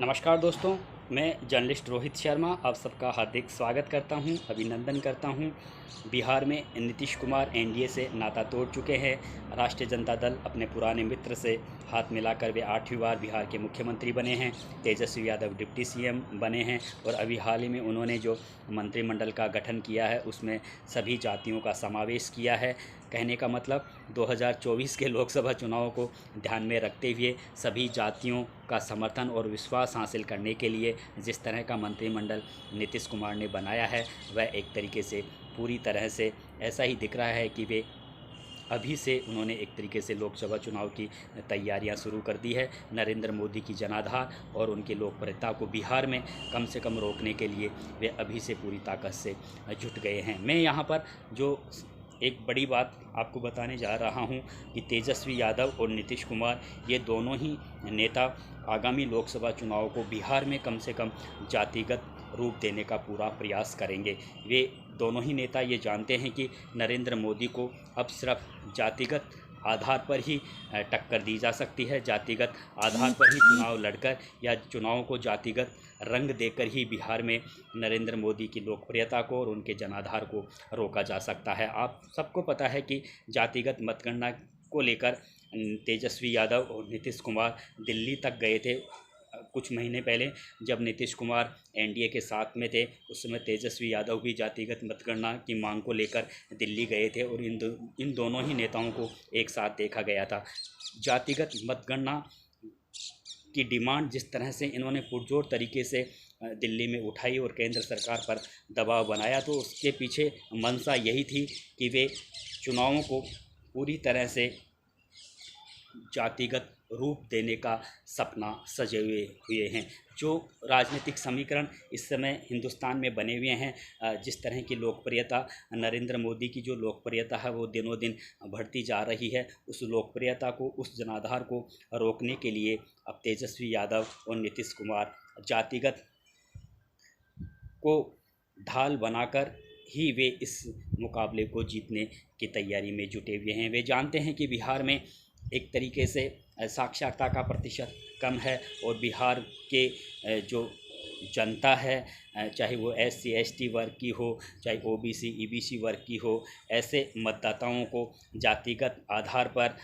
नमस्कार दोस्तों, मैं जर्नलिस्ट रोहित शर्मा आप सबका हार्दिक स्वागत करता हूं, अभिनंदन करता हूं। बिहार में नीतीश कुमार एनडीए से नाता तोड़ चुके हैं। राष्ट्रीय जनता दल अपने पुराने मित्र से हाथ मिलाकर वे 8वीं बार बिहार के मुख्यमंत्री बने हैं। तेजस्वी यादव डिप्टी सीएम बने हैं और अभी हाल ही में उन्होंने जो मंत्रिमंडल का गठन किया है उसमें सभी जातियों का समावेश किया है। कहने का मतलब 2024 के लोकसभा चुनाव को ध्यान में रखते हुए सभी जातियों का समर्थन और विश्वास हासिल करने के लिए जिस तरह का मंत्रिमंडल नीतीश कुमार ने बनाया है वह एक तरीके से पूरी तरह से ऐसा ही दिख रहा है कि वे अभी से उन्होंने एक तरीके से लोकसभा चुनाव की तैयारियां शुरू कर दी है। नरेंद्र मोदी की जनाधार और उनकी लोकप्रियता को बिहार में कम से कम रोकने के लिए वे अभी से पूरी ताकत से जुट गए हैं। मैं यहाँ पर जो एक बड़ी बात आपको बताने जा रहा हूँ कि तेजस्वी यादव और नीतीश कुमार ये दोनों ही नेता आगामी लोकसभा चुनाव को बिहार में कम से कम जातिगत रूप देने का पूरा प्रयास करेंगे। वे दोनों ही नेता ये जानते हैं कि नरेंद्र मोदी को अब सिर्फ जातिगत आधार पर ही टक्कर दी जा सकती है, जातिगत आधार पर ही चुनाव लड़कर या चुनाव को जातिगत रंग देकर ही बिहार में नरेंद्र मोदी की लोकप्रियता को और उनके जनाधार को रोका जा सकता है। आप सबको पता है कि जातिगत मतगणना को लेकर तेजस्वी यादव और नीतीश कुमार दिल्ली तक गए थे कुछ महीने पहले। जब नीतीश कुमार एनडीए के साथ में थे उस समय तेजस्वी यादव भी जातिगत मतगणना की मांग को लेकर दिल्ली गए थे और इन दोनों ही नेताओं को एक साथ देखा गया था। जातिगत मतगणना की डिमांड जिस तरह से इन्होंने पुरजोर तरीके से दिल्ली में उठाई और केंद्र सरकार पर दबाव बनाया तो उसके पीछे मंशा यही थी कि वे चुनावों को पूरी तरह से जातिगत रूप देने का सपना सजे हुए हैं। जो राजनीतिक समीकरण इस समय हिंदुस्तान में बने हुए हैं, जिस तरह की लोकप्रियता नरेंद्र मोदी की जो लोकप्रियता है वो दिनों दिन बढ़ती जा रही है, उस लोकप्रियता को उस जनाधार को रोकने के लिए अब तेजस्वी यादव और नीतीश कुमार जातिगत को ढाल बनाकर ही वे इस मुकाबले को जीतने की तैयारी में जुटे हुए हैं। वे जानते हैं कि बिहार में एक तरीके से साक्षरता का प्रतिशत कम है और बिहार के जो जनता है, चाहे वो SC ST वर्ग की हो, चाहे OBC EBC वर्ग की हो, ऐसे मतदाताओं को जातिगत आधार पर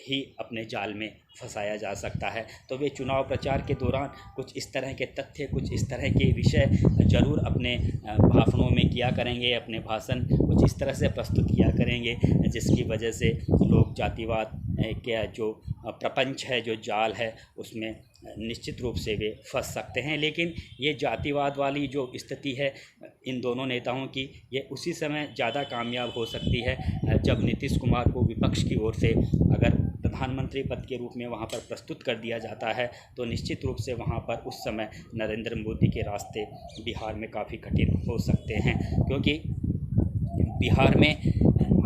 ही अपने जाल में फंसाया जा सकता है। तो वे चुनाव प्रचार के दौरान कुछ इस तरह के तथ्य, कुछ इस तरह के विषय ज़रूर अपने भाषणों में किया करेंगे, अपने भाषण कुछ इस तरह से प्रस्तुत किया करेंगे जिसकी वजह से लोग जातिवाद के जो प्रपंच है, जो जाल है, उसमें निश्चित रूप से वे फंस सकते हैं। लेकिन ये जातिवाद वाली जो स्थिति है इन दोनों नेताओं की, ये उसी समय ज़्यादा कामयाब हो सकती है जब नीतीश कुमार को विपक्ष की ओर से अगर प्रधानमंत्री पद के रूप में वहाँ पर प्रस्तुत कर दिया जाता है तो निश्चित रूप से वहाँ पर उस समय नरेंद्र मोदी के रास्ते बिहार में काफ़ी कठिन हो सकते हैं। क्योंकि बिहार में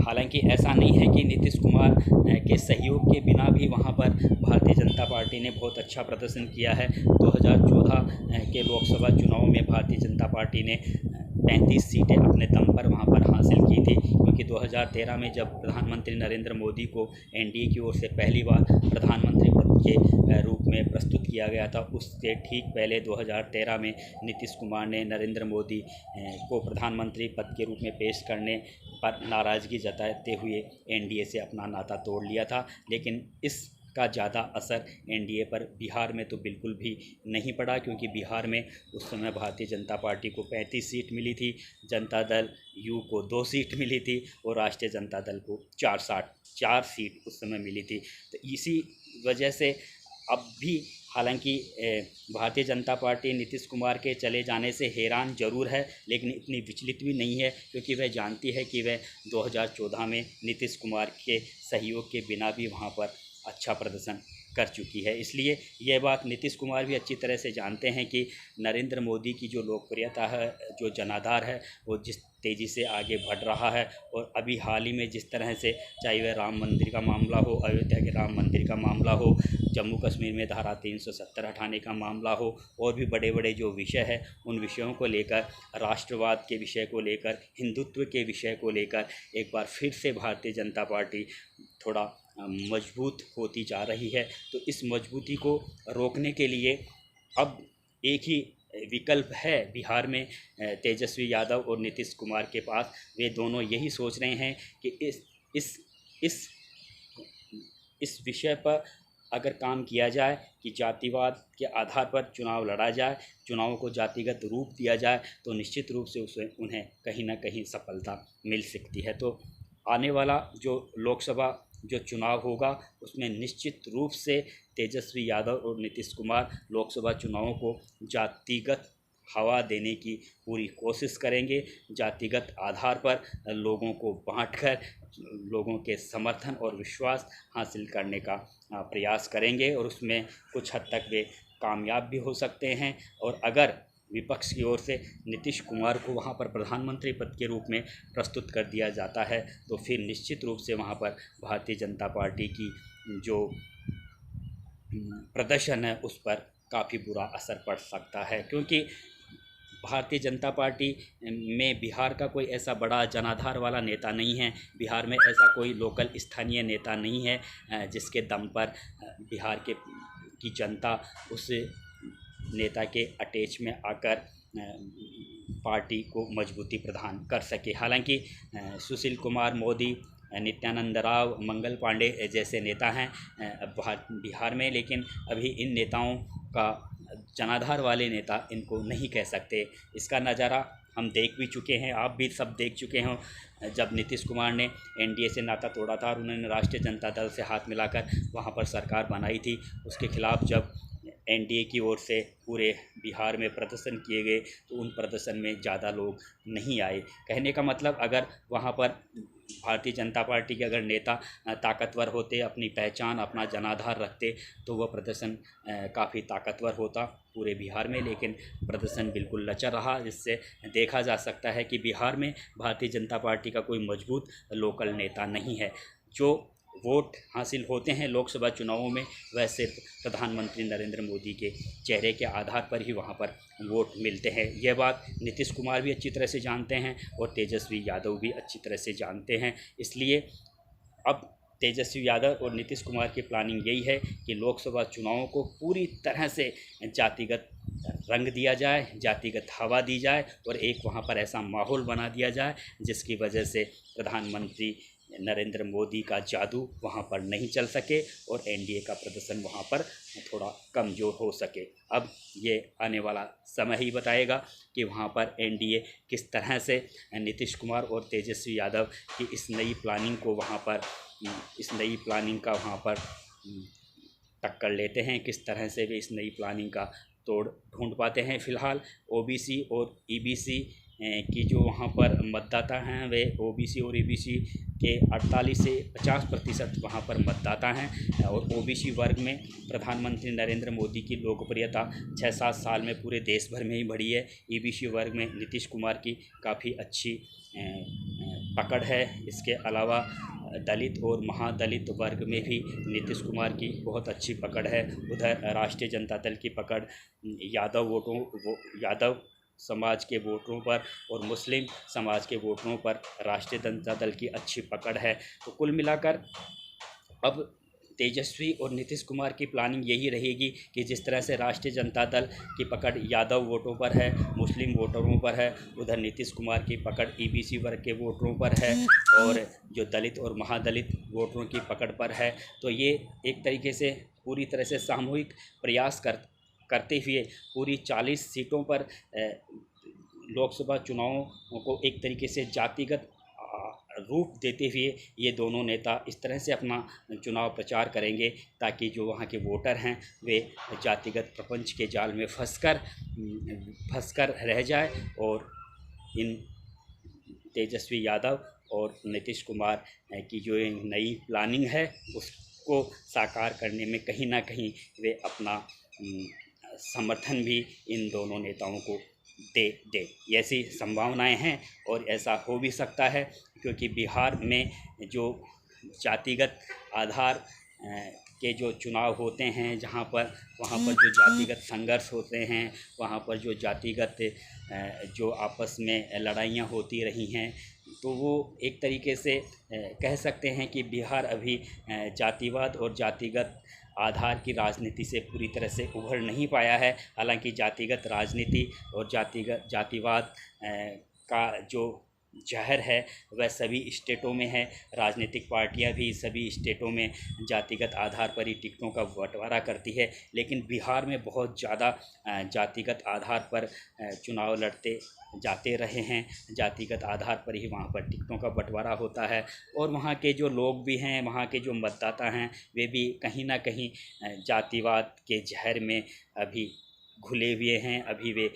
हालांकि ऐसा नहीं है कि नीतीश कुमार के सहयोग के बिना भी वहाँ पर भारतीय जनता पार्टी ने बहुत अच्छा प्रदर्शन किया है। 2014 के लोकसभा चुनाव में भारतीय जनता पार्टी ने 35 सीटें अपने दम पर वहाँ पर हासिल की थी, क्योंकि 2013 में जब प्रधानमंत्री नरेंद्र मोदी को एनडीए की ओर से पहली बार प्रधानमंत्री पद के रूप में प्रस्तुत किया गया था, उससे ठीक पहले 2013 में नीतीश कुमार ने नरेंद्र मोदी को प्रधानमंत्री पद के रूप में पेश करने पर नाराज़गी जताते हुए एनडीए से अपना नाता तोड़ लिया था। लेकिन इसका ज़्यादा असर एनडीए पर बिहार में तो बिल्कुल भी नहीं पड़ा, क्योंकि बिहार में उस समय भारतीय जनता पार्टी को 35 सीट मिली थी, जनता दल यू को 2 सीट मिली थी और राष्ट्रीय जनता दल को 4 सीट उस समय मिली थी। तो इसी वजह से अब भी हालांकि भारतीय जनता पार्टी नीतीश कुमार के चले जाने से हैरान ज़रूर है, लेकिन इतनी विचलित भी नहीं है, क्योंकि वह जानती है कि वह 2014 में नीतीश कुमार के सहयोग के बिना भी वहाँ पर अच्छा प्रदर्शन कर चुकी है। इसलिए यह बात नीतीश कुमार भी अच्छी तरह से जानते हैं कि नरेंद्र मोदी की जो लोकप्रियता है, जो जनाधार है, वो जिस तेज़ी से आगे बढ़ रहा है और अभी हाल ही में जिस तरह से चाहे वह राम मंदिर का मामला हो, अयोध्या के राम मंदिर का मामला हो, जम्मू कश्मीर में धारा 370 हटाने का मामला हो, और भी बड़े बड़े जो विषय है उन विषयों को लेकर, राष्ट्रवाद के विषय को लेकर, हिंदुत्व के विषय को लेकर एक बार फिर से भारतीय जनता पार्टी थोड़ा मजबूत होती जा रही है। तो इस मजबूती को रोकने के लिए अब एक ही विकल्प है बिहार में तेजस्वी यादव और नीतीश कुमार के पास। वे दोनों यही सोच रहे हैं कि इस इस इस विषय पर अगर काम किया जाए कि जातिवाद के आधार पर चुनाव लड़ा जाए, चुनावों को जातिगत रूप दिया जाए, तो निश्चित रूप से उसे उन्हें कहीं ना कहीं सफलता मिल सकती है। तो आने वाला जो लोकसभा जो चुनाव होगा उसमें निश्चित रूप से तेजस्वी यादव और नीतीश कुमार लोकसभा चुनावों को जातिगत हवा देने की पूरी कोशिश करेंगे। जातिगत आधार पर लोगों को बांटकर लोगों के समर्थन और विश्वास हासिल करने का प्रयास करेंगे और उसमें कुछ हद तक वे कामयाब भी हो सकते हैं। और अगर विपक्ष की ओर से नीतीश कुमार को वहां पर प्रधानमंत्री पद के रूप में प्रस्तुत कर दिया जाता है तो फिर निश्चित रूप से वहां पर भारतीय जनता पार्टी की जो प्रदर्शन है उस पर काफ़ी बुरा असर पड़ सकता है, क्योंकि भारतीय जनता पार्टी में बिहार का कोई ऐसा बड़ा जनाधार वाला नेता नहीं है। बिहार में ऐसा कोई लोकल स्थानीय नेता नहीं है जिसके दम पर बिहार की जनता उस नेता के अटैच में आकर पार्टी को मजबूती प्रदान कर सके। हालांकि सुशील कुमार मोदी, नित्यानंद राव, मंगल पांडे जैसे नेता हैं बिहार में, लेकिन अभी इन नेताओं का जनाधार वाले नेता इनको नहीं कह सकते। इसका नज़ारा हम देख भी चुके हैं, आप भी सब देख चुके हों। जब नीतीश कुमार ने एनडीए से नाता तोड़ा था और उन्होंने राष्ट्रीय जनता दल से हाथ मिलाकर वहां पर सरकार बनाई थी, उसके खिलाफ जब एनडीए की ओर से पूरे बिहार में प्रदर्शन किए गए तो उन प्रदर्शन में ज़्यादा लोग नहीं आए। कहने का मतलब अगर वहाँ पर भारतीय जनता पार्टी के अगर नेता ताकतवर होते, अपनी पहचान, अपना जनाधार रखते, तो वह प्रदर्शन काफ़ी ताकतवर होता पूरे बिहार में। लेकिन प्रदर्शन बिल्कुल लचर रहा, जिससे देखा जा सकता है कि बिहार में भारतीय जनता पार्टी का कोई मजबूत लोकल नेता नहीं है। जो वोट हासिल होते हैं लोकसभा चुनावों में वह सिर्फ प्रधानमंत्री नरेंद्र मोदी के चेहरे के आधार पर ही वहां पर वोट मिलते हैं। यह बात नीतीश कुमार भी अच्छी तरह से जानते हैं और तेजस्वी यादव भी अच्छी तरह से जानते हैं। इसलिए अब तेजस्वी यादव और नीतीश कुमार की प्लानिंग यही है कि लोकसभा चुनावों को पूरी तरह से जातिगत रंग दिया जाए, जातिगत हवा दी जाए और एक वहाँ पर ऐसा माहौल बना दिया जाए जिसकी वजह से प्रधानमंत्री नरेंद्र मोदी का जादू वहाँ पर नहीं चल सके और एनडीए का प्रदर्शन वहाँ पर थोड़ा कमज़ोर हो सके। अब ये आने वाला समय ही बताएगा कि वहाँ पर एनडीए किस तरह से नीतीश कुमार और तेजस्वी यादव की इस नई प्लानिंग का वहाँ पर टक्कर लेते हैं, किस तरह से वे इस नई प्लानिंग का तोड़ ढूंढ पाते हैं। फ़िलहाल ओबीसी और ईबीसी की जो वहाँ पर मतदाता हैं वे ओबीसी और ईबीसी के 48 से 50% वहाँ पर मतदाता हैं और ओबीसी वर्ग में प्रधानमंत्री नरेंद्र मोदी की लोकप्रियता 6-7 साल में पूरे देश भर में ही बढ़ी है। ईबीसी वर्ग में नीतीश कुमार की काफ़ी अच्छी पकड़ है। इसके अलावा दलित और महादलित वर्ग में भी नीतीश कुमार की बहुत अच्छी पकड़ है। उधर राष्ट्रीय जनता दल की पकड़ यादव समाज के वोटरों पर और मुस्लिम समाज के वोटरों पर राष्ट्रीय जनता दल की अच्छी पकड़ है। तो कुल मिलाकर अब तेजस्वी और नीतीश कुमार की प्लानिंग यही रहेगी कि जिस तरह से राष्ट्रीय जनता दल की पकड़ यादव वोटों पर है, मुस्लिम वोटरों पर है, उधर नीतीश कुमार की पकड़ ईबीसी वर्ग के वोटरों पर है और जो दलित और महादलित वोटरों की पकड़ पर है। तो ये एक तरीके से पूरी तरह से सामूहिक प्रयास करते हुए पूरी 40 सीटों पर लोकसभा चुनावों को एक तरीके से जातिगत रूप देते हुए ये दोनों नेता इस तरह से अपना चुनाव प्रचार करेंगे ताकि जो वहाँ के वोटर हैं वे जातिगत प्रपंच के जाल में फंसकर रह जाए और इन तेजस्वी यादव और नीतीश कुमार की जो नई प्लानिंग है उसको साकार करने में कहीं ना कहीं वे अपना समर्थन भी इन दोनों नेताओं को दे। ऐसी संभावनाएं हैं और ऐसा हो भी सकता है क्योंकि बिहार में जो जातिगत आधार के जो चुनाव होते हैं वहाँ पर जो जातिगत संघर्ष होते हैं, वहाँ पर जो जातिगत जो आपस में लड़ाइयाँ होती रही हैं, तो वो एक तरीके से कह सकते हैं कि बिहार अभी जातिवाद और जातिगत आधार की राजनीति से पूरी तरह से उभर नहीं पाया है। हालांकि जातिगत राजनीति और जातिवाद का जो जहर है वह सभी स्टेटों में है। राजनीतिक पार्टियां भी सभी स्टेटों में जातिगत आधार पर ही टिकटों का बंटवारा करती है, लेकिन बिहार में बहुत ज़्यादा जातिगत आधार पर चुनाव लड़ते जाते रहे हैं। जातिगत आधार पर ही वहाँ पर टिकटों का बंटवारा होता है और वहाँ के जो लोग भी हैं, वहाँ के जो मतदाता हैं, वे भी कहीं ना कहीं जातिवाद के जहर में अभी घुले हुए हैं। अभी वे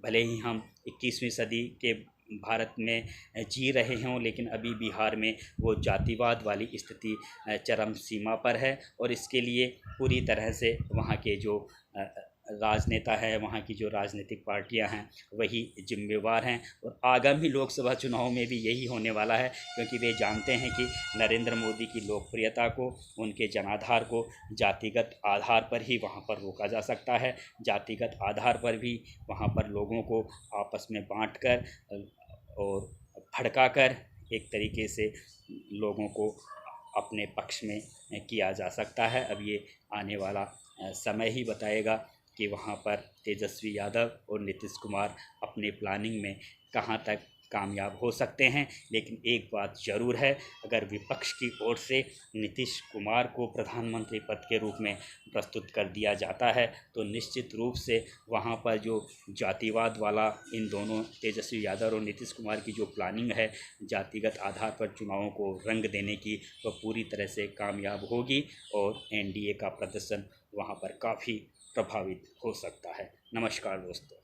भले ही हम 21वीं सदी के भारत में जी रहे हों, लेकिन अभी बिहार में वो जातिवाद वाली स्थिति चरम सीमा पर है और इसके लिए पूरी तरह से वहाँ के जो राजनेता है, वहाँ की जो राजनीतिक पार्टियां हैं, वही जिम्मेवार हैं। और आगामी लोकसभा चुनाव में भी यही होने वाला है, क्योंकि वे जानते हैं कि नरेंद्र मोदी की लोकप्रियता को, उनके जनाधार को जातिगत आधार पर ही वहाँ पर रोका जा सकता है। जातिगत आधार पर भी वहाँ पर लोगों को आपस में बांटकर और भड़काकर एक तरीके से लोगों को अपने पक्ष में किया जा सकता है। अब ये आने वाला समय ही बताएगा कि वहाँ पर तेजस्वी यादव और नीतीश कुमार अपने प्लानिंग में कहाँ तक कामयाब हो सकते हैं। लेकिन एक बात ज़रूर है, अगर विपक्ष की ओर से नीतीश कुमार को प्रधानमंत्री पद के रूप में प्रस्तुत कर दिया जाता है तो निश्चित रूप से वहाँ पर जो जातिवाद वाला इन दोनों तेजस्वी यादव और नीतीश कुमार की जो प्लानिंग है जातिगत आधार पर चुनावों को रंग देने की, वह पूरी तरह से कामयाब होगी और एनडीए का प्रदर्शन वहाँ पर काफ़ी प्रभावित हो सकता है। नमस्कार दोस्तों।